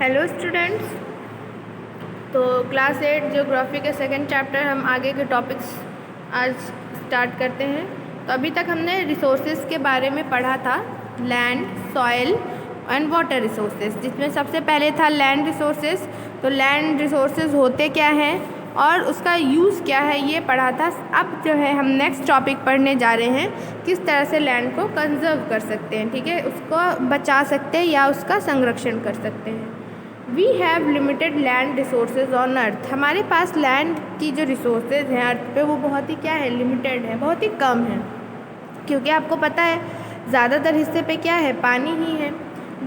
Hello students. तो class 8 geography के second chapter हम आगे के टॉपिक्स आज स्टार्ट करते हैं। तो अभी तक हमने रिसोर्सेज के बारे में पढ़ा था, land, soil and water resources, जिसमें सबसे पहले था लैंड रिसोर्सेज। तो लैंड रिसोर्सेज होते क्या हैं और उसका यूज़ क्या है ये पढ़ा था। अब जो है हम नेक्स्ट टॉपिक पढ़ने जा रहे हैं, किस तरह से लैंड को कंजर्व कर सकते हैं, ठीक है, उसको बचा सकते हैं या उसका संरक्षण कर सकते हैं। We have limited land resources on earth. हमारे पास लैंड की जो रिसोर्सेज हैं अर्थ पे वो बहुत ही क्या है, लिमिटेड है, बहुत ही कम है, क्योंकि आपको पता है ज़्यादातर हिस्से पे क्या है, पानी ही है।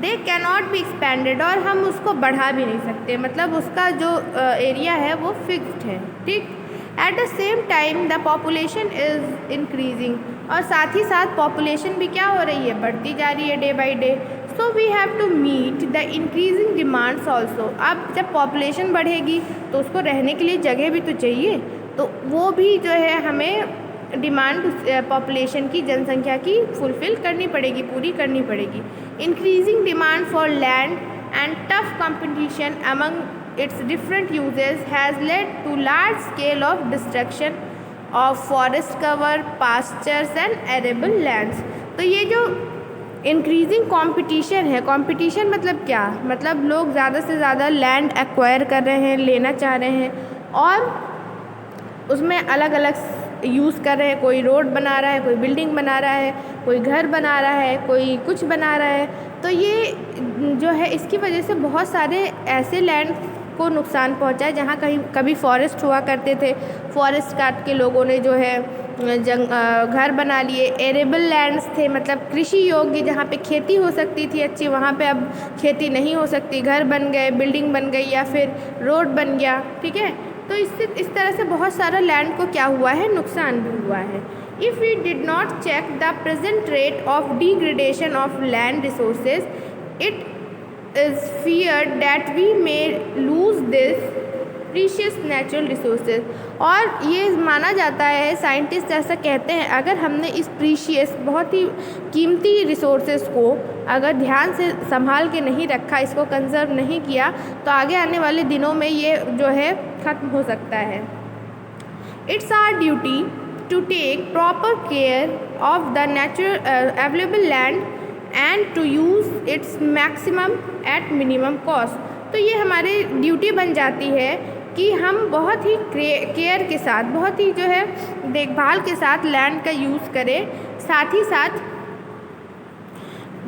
दे कैनॉट बी एक्सपेंडेड, और हम उसको बढ़ा भी नहीं सकते, मतलब उसका जो एरिया है वो फिक्स्ड है, ठीक। At the same time the population is increasing, और साथ ही साथ पॉपुलेशन भी क्या हो रही है, बढ़ती जा रही है day by day. So we have to meet the increasing demands also. अब जब पॉपुलेशन बढ़ेगी तो उसको रहने के लिए जगह भी तो चाहिए, तो वो भी जो है हमें डिमांड पॉपुलेशन की, जनसंख्या की फुलफ़िल करनी पड़ेगी, पूरी करनी पड़ेगी। Increasing demand for land and tough competition among its different uses has led to large scale of destruction of forest cover, pastures and arable lands. तो ये जो इंक्रीजिंग कंपटीशन है, कंपटीशन मतलब क्या, मतलब लोग ज़्यादा से ज़्यादा लैंड एक्वायर कर रहे हैं, लेना चाह रहे हैं, और उसमें अलग अलग यूज़ कर रहे हैं। कोई रोड बना रहा है, कोई बिल्डिंग बना रहा है, कोई घर बना रहा है, कोई कुछ बना रहा है। तो ये जो है इसकी वजह से बहुत सारे ऐसे लैंड को नुकसान पहुंचा है जहाँ कभी फॉरेस्ट हुआ करते थे, फॉरेस्ट काट के लोगों ने जो है घर बना लिए। एरेबल लैंड्स थे, मतलब कृषि योग्य, जहाँ पे खेती हो सकती थी अच्छी, वहाँ पे अब खेती नहीं हो सकती, घर बन गए, बिल्डिंग बन गई या फिर रोड बन गया, ठीक है। तो इससे इस तरह से बहुत सारा लैंड को क्या हुआ है, नुकसान भी हुआ है। If we did not check the present rate of degradation of land resources, it is feared that we may lose this precious natural resources। और ये माना जाता है, साइंटिस्ट ऐसा कहते हैं, अगर हमने इस प्रीशियस, बहुत ही कीमती रिसोर्सेज को अगर ध्यान से संभाल के नहीं रखा, इसको कंजर्व नहीं किया, तो आगे आने वाले दिनों में ये जो है ख़त्म हो सकता है। It's our duty to take proper care of the natural available land and to use its maximum at minimum cost. तो ये हमारी ड्यूटी बन जाती है कि हम बहुत ही केयर के साथ, बहुत ही जो है देखभाल के साथ लैंड का यूज़ करें, साथ ही साथ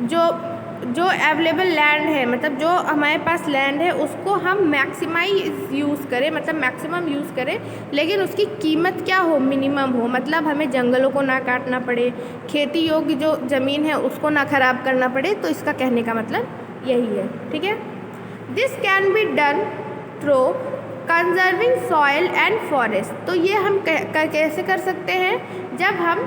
जो अवेलेबल लैंड है, मतलब जो हमारे पास लैंड है उसको हम मैक्सिमाइज यूज़ करें, मतलब मैक्सिमम यूज़ करें, लेकिन उसकी कीमत क्या हो, मिनिमम हो, मतलब हमें जंगलों को ना काटना पड़े, खेती योग्य जो ज़मीन है उसको ना ख़राब करना पड़े। तो इसका कहने का मतलब यही है, ठीक है। This can be done through conserving soil and forest. तो ये हम कैसे कर सकते हैं, जब हम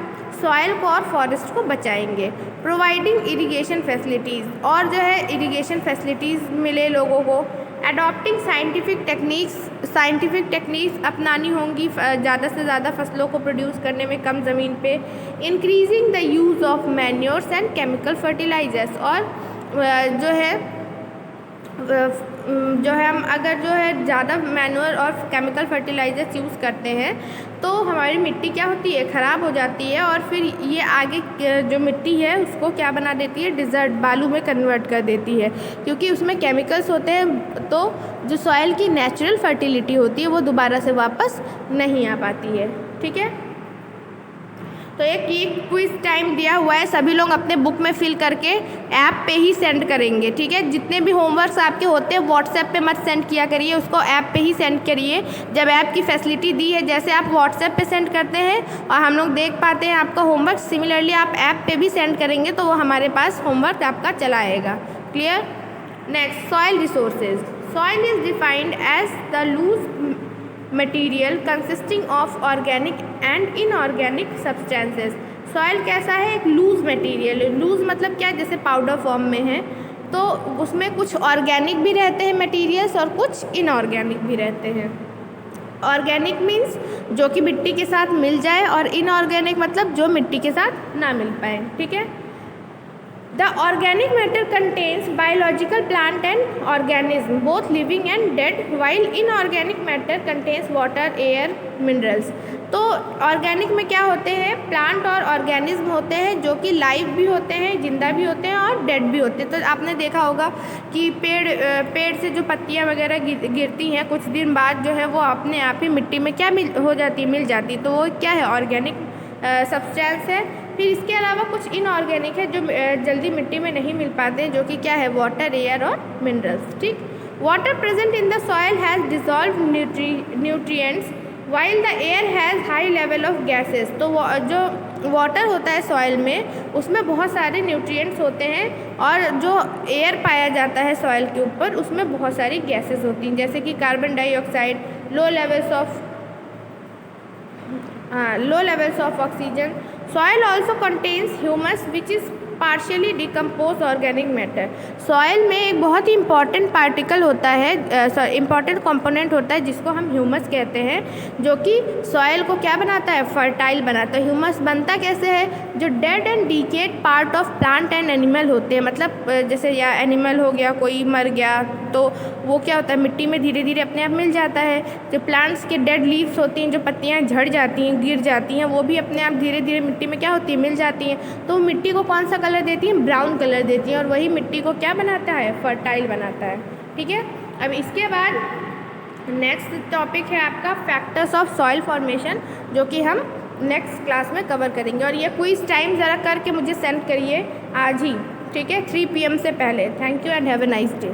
सॉइल को और फॉरेस्ट को बचाएंगे। प्रोवाइडिंग इरिगेशन फैसिलिटीज़, और जो है इरिगेशन फैसिलिटीज़ मिले लोगों को। अडॉप्टिंग साइंटिफिक टेक्निक्स अपनानी होंगी ज़्यादा से ज़्यादा फसलों को प्रोड्यूस करने में कम ज़मीन पे। Increasing the use of manures and chemical fertilizers, और जो है हम अगर जो है ज़्यादा मैन्योर और केमिकल फर्टिलाइजर्स यूज़ करते हैं तो हमारी मिट्टी क्या होती है, ख़राब हो जाती है, और फिर ये आगे जो मिट्टी है उसको क्या बना देती है, डिज़र्ट, बालू में कन्वर्ट कर देती है, क्योंकि उसमें केमिकल्स होते हैं। तो जो सॉइल की नेचुरल फर्टिलिटी होती है वो दोबारा से वापस नहीं आ पाती है, ठीक है। तो एक क्विज टाइम दिया हुआ है, सभी लोग अपने बुक में फिल करके ऐप पे ही सेंड करेंगे, ठीक है। जितने भी होमवर्क्स आपके होते हैं व्हाट्सएप पे मत सेंड किया करिए, उसको ऐप पे ही सेंड करिए। जब ऐप की फैसिलिटी दी है, जैसे आप व्हाट्सएप पे सेंड करते हैं और हम लोग देख पाते हैं आपका होमवर्क, सिमिलरली आप ऐप पे भी सेंड करेंगे तो वो हमारे पास होमवर्क आपका चला आएगा। Clear. Next, soil resources. Soil is defined as the loose material consisting of organic and inorganic substances. Soil कैसा है, एक लूज मटेरियल है। लूज मतलब क्या, जैसे पाउडर फॉर्म में है, तो उसमें कुछ ऑर्गेनिक भी रहते हैं मटेरियल्स और कुछ इनऑर्गेनिक भी रहते हैं। ऑर्गेनिक मीन्स जो कि मिट्टी के साथ मिल जाए, और इनऑर्गेनिक मतलब जो मिट्टी के साथ ना मिल पाए, ठीक है। The organic matter contains biological plant and organism both living and dead, while inorganic matter contains water, air, minerals. तो ऑर्गेनिक में क्या होते हैं, प्लांट और ऑर्गेनिज्म होते हैं जो कि लाइव भी होते हैं, जिंदा भी होते हैं और डेड भी होते हैं। तो आपने देखा होगा कि पेड़ से जो पत्तियां वगैरह गिरती हैं, कुछ दिन बाद जो है वो अपने आप ही मिट्टी में क्या मिल जाती, तो वो क्या है, ऑर्गेनिक सब्सटेंस है। फिर इसके अलावा कुछ इनऑर्गेनिक है जो जल्दी मिट्टी में नहीं मिल पाते, जो कि क्या है, वाटर, एयर और मिनरल्स। ठीक, water present in the soil has dissolve nutrients while the air has high level of gases. तो जो वाटर होता है सॉइल में, उसमें बहुत सारे न्यूट्रिएंट्स होते हैं, और जो एयर पाया जाता है सॉइल के ऊपर, उसमें बहुत सारी गैसेस होती हैं, जैसे कि carbon dioxide, low levels of oxygen. Soil also contains humus which is partially decompose organic matter. Soil में एक बहुत ही इंपॉर्टेंट पार्टिकल होता है, इंपॉर्टेंट कंपोनेंट होता है जिसको हम ह्यूमस कहते हैं, जो कि सॉइल को क्या बनाता है, फर्टाइल बनाता है। ह्यूमस बनता कैसे है, जो dead and decade part of plant and animal होते हैं, मतलब जैसे या एनिमल हो गया, कोई मर गया, तो वो क्या होता है, मिट्टी में धीरे धीरे अपने आप मिल जाता है। जो प्लांट्स के डेड लीव्स होती हैं, जो पत्तियाँ झड़ जाती हैं, गिर जाती हैं, वो भी अपने आप धीरे धीरे मिट्टी में क्या होती है, मिल जाती हैं। तो मिट्टी को कौन सा कलर देती है, ब्राउन कलर देती है, और वही मिट्टी को क्या बनाता है, फर्टाइल बनाता है। ठीक है, अब इसके बाद नेक्स्ट टॉपिक है आपका फैक्टर्स ऑफ सॉइल फॉर्मेशन, जो कि हम नेक्स्ट क्लास में कवर करेंगे। और ये क्विज टाइम ज़रा करके मुझे सेंड करिए आज ही, ठीक है, 3 PM से पहले। Thank you and have a nice day.